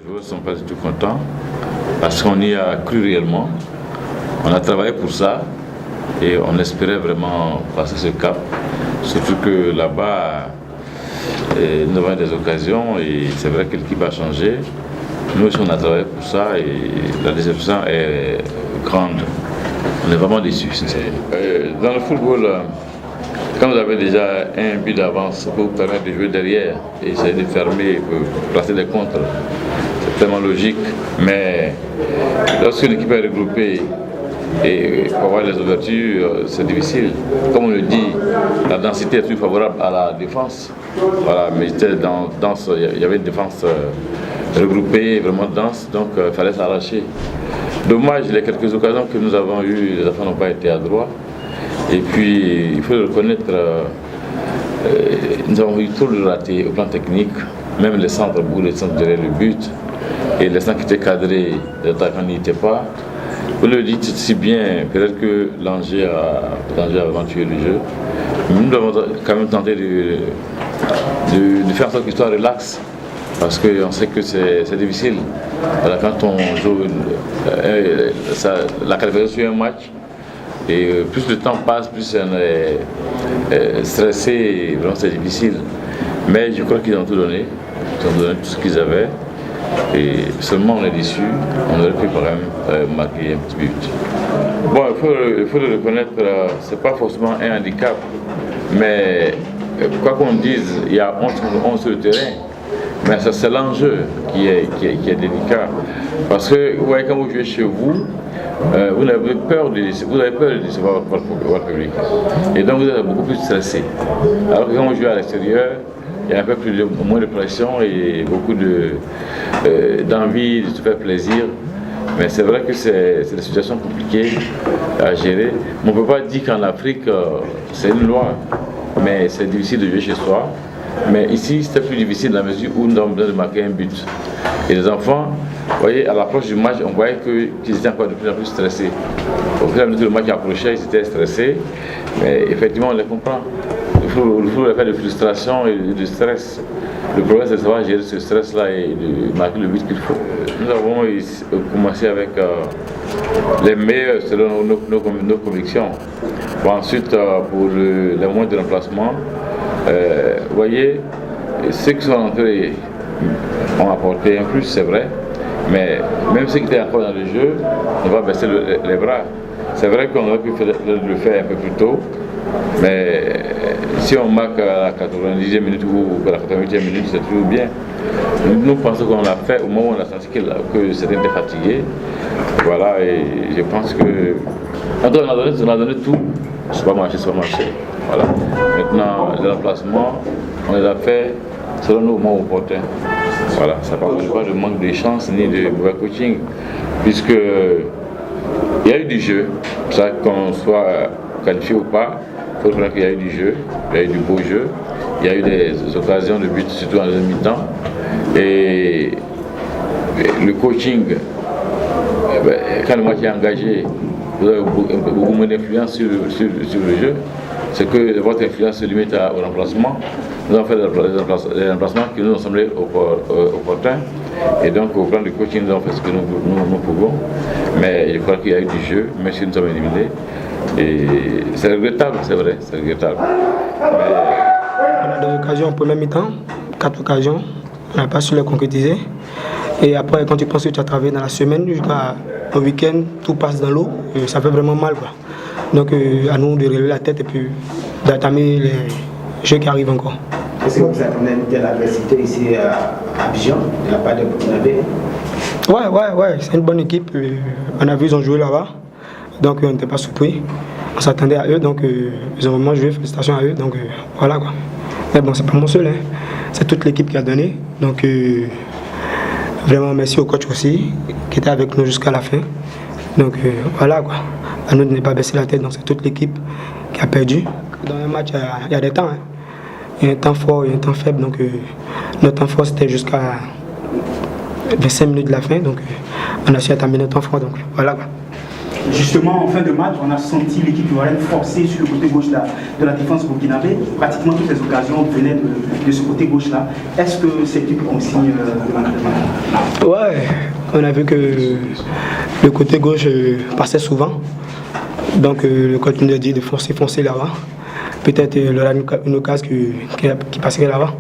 joueurs ne sont pas du tout contents parce qu'on y a cru réellement. On a travaillé pour ça et on espérait vraiment passer ce cap. Surtout que là-bas, nous avons des occasions et c'est vrai que l'équipe a changé. Nous aussi, on a travaillé pour ça et la déception est grande. On est vraiment déçus. Dans le football, quand vous avez déjà un but d'avance, ça peut vous permettre de jouer derrière et essayer de fermer, placer des contres. C'est tellement logique. Mais lorsque l'équipe est regroupée et pour avoir les ouvertures, c'est difficile. Comme on le dit, la densité est plus favorable à la défense. Voilà, mais il y avait une défense regroupée, vraiment dense, donc il fallait s'arracher. Dommage, les quelques occasions que nous avons eues, les enfants n'ont pas été adroits. Et puis, il faut le reconnaître, nous avons eu trop de ratés au plan technique, même les centres derrière le but, et les centres qui étaient cadrés, les attaquants n'y étaient pas. Vous le dites si bien, peut-être que l'Angers a vraiment tué le jeu. Nous avons quand même tenté de faire en sorte qu'il soit relax, parce qu'on sait que c'est difficile. Alors, quand on joue la qualification sur un match, et plus le temps passe, plus on est stressé, vraiment c'est difficile. Mais je crois qu'ils ont tout donné, ils ont donné tout ce qu'ils avaient. Et seulement on est déçus, on aurait pu quand même marquer un petit but. Bon, il faut le reconnaître, c'est pas forcément un handicap, mais quoi qu'on dise, il y a 11 sur le terrain. Mais c'est l'enjeu qui est délicat. Parce que vous voyez, quand vous jouez chez vous, vous avez peur de décevoir votre public. Et donc vous êtes beaucoup plus stressé. Alors que quand vous jouez à l'extérieur, il y a un peu moins de pression et beaucoup d'envie de se faire plaisir. Mais c'est vrai que c'est des situations compliquées à gérer. On ne peut pas dire qu'en Afrique, c'est une loi, mais c'est difficile de jouer chez soi. Mais ici, c'était plus difficile dans la mesure où nous avons besoin de marquer un but. Et les enfants, vous voyez, à l'approche du match, on voyait qu'ils étaient encore de plus en plus stressés. Au fur et à mesure que le match approchait, ils étaient stressés. Mais effectivement, on les comprend. Il faut le faire de frustration et de stress. Le problème, c'est de savoir gérer ce stress-là et de marquer le but qu'il faut. Nous avons commencé avec les meilleurs selon nos convictions. Ensuite, pour les moyens de remplacement, vous voyez, ceux qui sont entrés ont apporté un plus, c'est vrai, mais même ceux qui étaient encore dans le jeu, on va baisser les bras. C'est vrai qu'on aurait pu le faire un peu plus tôt, mais si on marque à la 90e minute ou à la 88e minute, c'est toujours bien. Nous pensons qu'on l'a fait au moment où on a senti que c'était fatigué. Voilà, et je pense que. On a donné tout, c'est pas marché. Voilà. Maintenant, les remplacements, on les a fait selon nos moments opportuns. Voilà, ça ne parle pas de manque de chance ni de mauvais coaching, puisque il y a eu du jeu, ça qu'on soit qualifié ou pas, il faut reconnaître qu'il y a eu du jeu, il y a eu du beau jeu, il y a eu des occasions de but, surtout en deuxième mi-temps. Et le coaching, quand le match est engagé, vous avez beaucoup moins d'influence sur le jeu. C'est que votre influence se limite au remplacement. Nous avons fait des remplacements qui nous ont semblé opportuns. Et donc, au plan du coaching, nous avons fait ce que nous pouvons. Mais je crois qu'il y a eu du jeu, même si nous sommes éliminés. Et c'est regrettable, c'est vrai, c'est regrettable. On a des occasions en première mi-temps, 4 occasions. On n'a pas su les concrétiser. Et après, quand tu penses que tu as travaillé dans la semaine jusqu'au week-end, tout passe dans l'eau. Ça fait vraiment mal, quoi. Donc à nous de relever la tête et puis d'attamer les jeux qui arrivent encore. Est-ce que vous attendez de l'adversité ici à Abidjan, de la part de Burkinabé? Ouais, c'est une bonne équipe. On a vu ils ont joué là-bas, donc on n'était pas surpris. On s'attendait à eux, donc ils ont vraiment joué. Félicitations à eux. Donc voilà quoi. Mais bon, c'est pas mon seul, hein. C'est toute l'équipe qui a donné. Donc vraiment merci au coach aussi qui était avec nous jusqu'à la fin. Donc voilà quoi. À nous de ne pas baisser la tête, donc c'est toute l'équipe qui a perdu. Dans un match, il y a des temps. Hein. Il y a un temps fort et un temps faible. Donc notre temps fort c'était jusqu'à 25 minutes de la fin. Donc on a su terminer notre temps fort. Donc voilà quoi. Justement, en fin de match, on a senti l'équipe ivoirienne forcer sur le côté gauche de la défense burkinabé. Pratiquement toutes les occasions venaient de ce côté gauche-là. Est-ce que c'est une consigne de l'entraînement? Ouais, on a vu que le côté gauche passait souvent. Donc le coach nous a dit de foncer là-bas. Peut-être il y aura une occasion qui passerait là-bas.